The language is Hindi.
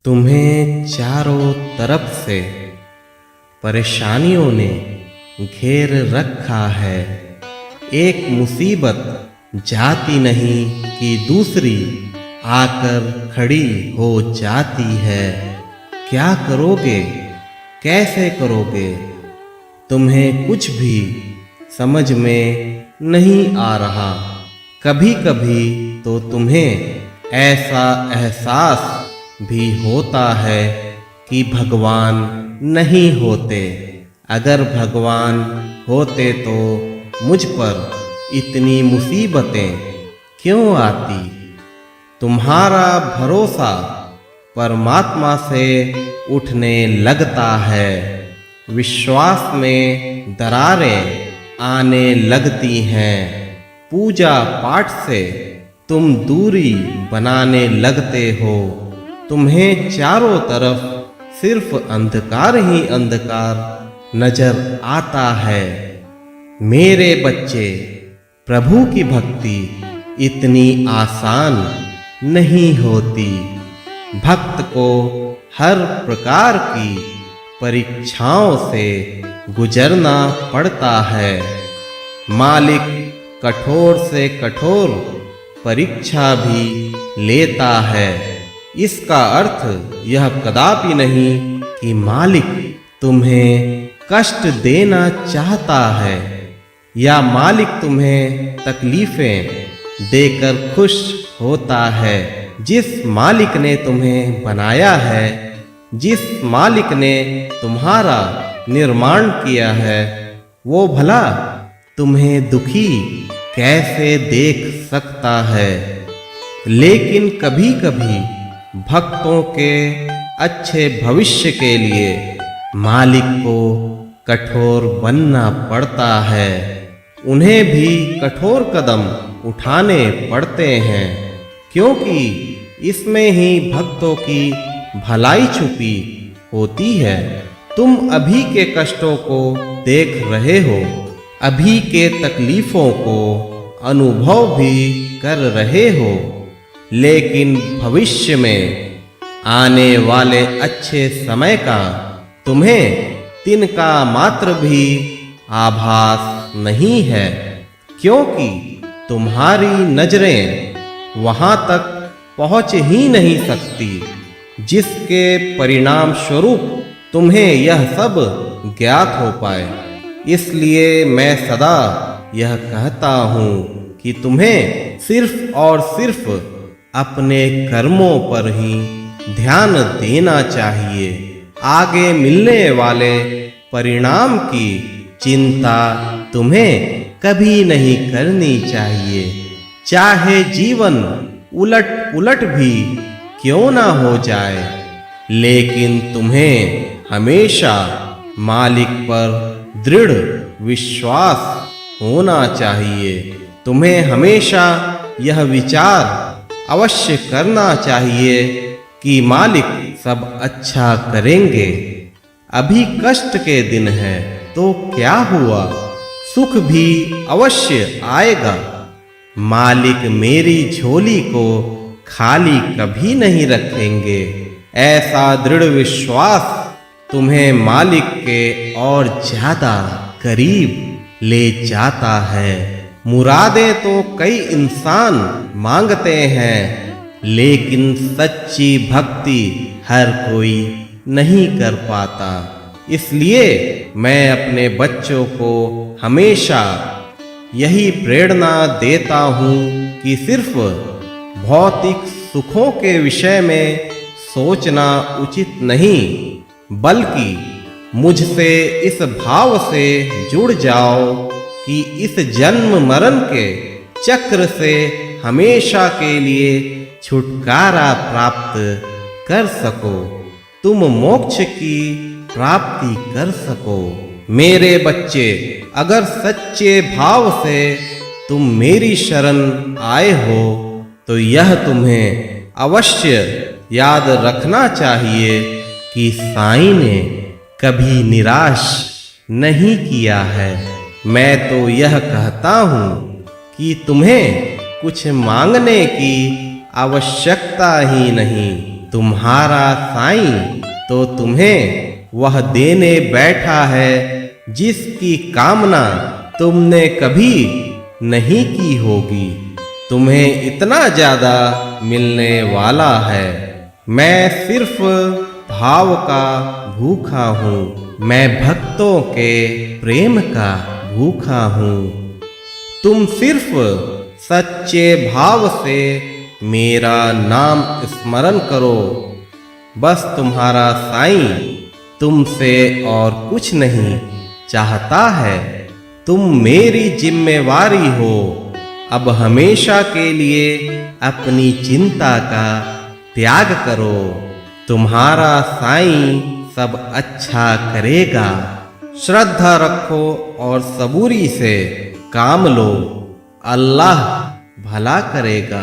तुम्हें चारों तरफ से परेशानियों ने घेर रखा है। एक मुसीबत जाती नहीं कि दूसरी आकर खड़ी हो जाती है। क्या करोगे, कैसे करोगे, तुम्हें कुछ भी समझ में नहीं आ रहा। कभी कभी तो तुम्हें ऐसा एहसास भी होता है कि भगवान नहीं होते। अगर भगवान होते तो मुझ पर इतनी मुसीबतें क्यों आती। तुम्हारा भरोसा परमात्मा से उठने लगता है। विश्वास में दरारें आने लगती हैं। पूजा पाठ से तुम दूरी बनाने लगते हो। तुम्हें चारों तरफ सिर्फ अंधकार ही अंधकार नजर आता है। मेरे बच्चे, प्रभु की भक्ति इतनी आसान नहीं होती। भक्त को हर प्रकार की परीक्षाओं से गुजरना पड़ता है। मालिक कठोर से कठोर परीक्षा भी लेता है। इसका अर्थ यह कदापि नहीं कि मालिक तुम्हें कष्ट देना चाहता है या मालिक तुम्हें तकलीफें देकर खुश होता है। जिस मालिक ने तुम्हें बनाया है, जिस मालिक ने तुम्हारा निर्माण किया है, वो भला तुम्हें दुखी कैसे देख सकता है। लेकिन कभी कभी भक्तों के अच्छे भविष्य के लिए मालिक को कठोर बनना पड़ता है। उन्हें भी कठोर कदम उठाने पड़ते हैं, क्योंकि इसमें ही भक्तों की भलाई छुपी होती है। तुम अभी के कष्टों को देख रहे हो, अभी के तकलीफों को अनुभव भी कर रहे हो, लेकिन भविष्य में आने वाले अच्छे समय का तुम्हें तिनका मात्र भी आभास नहीं है, क्योंकि तुम्हारी नजरें वहां तक पहुंच ही नहीं सकती, जिसके परिणाम स्वरूप तुम्हें यह सब ज्ञात हो पाए। इसलिए मैं सदा यह कहता हूं कि तुम्हें सिर्फ और सिर्फ अपने कर्मों पर ही ध्यान देना चाहिए। आगे मिलने वाले परिणाम की चिंता तुम्हें कभी नहीं करनी चाहिए। चाहे जीवन उलट पुलट भी क्यों ना हो जाए, लेकिन तुम्हें हमेशा मालिक पर दृढ़ विश्वास होना चाहिए। तुम्हें हमेशा यह विचार अवश्य करना चाहिए कि मालिक सब अच्छा करेंगे। अभी कष्ट के दिन है तो क्या हुआ, सुख भी अवश्य आएगा। मालिक मेरी झोली को खाली कभी नहीं रखेंगे। ऐसा दृढ़ विश्वास तुम्हें मालिक के और ज्यादा करीब ले जाता है। मुरादें तो कई इंसान मांगते हैं, लेकिन सच्ची भक्ति हर कोई नहीं कर पाता। इसलिए मैं अपने बच्चों को हमेशा यही प्रेरणा देता हूँ कि सिर्फ भौतिक सुखों के विषय में सोचना उचित नहीं, बल्कि मुझसे इस भाव से जुड़ जाओ कि इस जन्म मरण के चक्र से हमेशा के लिए छुटकारा प्राप्त कर सको, तुम मोक्ष की प्राप्ति कर सको। मेरे बच्चे, अगर सच्चे भाव से तुम मेरी शरण आए हो तो यह तुम्हें अवश्य याद रखना चाहिए कि साईं ने कभी निराश नहीं किया है। मैं तो यह कहता हूँ कि तुम्हें कुछ मांगने की आवश्यकता ही नहीं, तुम्हारा साईं तो तुम्हें वह देने बैठा है जिसकी कामना तुमने कभी नहीं की होगी। तुम्हें इतना ज्यादा मिलने वाला है। मैं सिर्फ भाव का भूखा हूँ, मैं भक्तों के प्रेम का भूखा हूँ। तुम सिर्फ सच्चे भाव से मेरा नाम स्मरण करो। बस तुम्हारा साईं तुमसे और कुछ नहीं चाहता है। तुम मेरी जिम्मेवारी हो। अब हमेशा के लिए अपनी चिंता का त्याग करो। तुम्हारा साईं सब अच्छा करेगा। श्रद्धा रखो और सबूरी से काम लो। अल्लाह भला करेगा।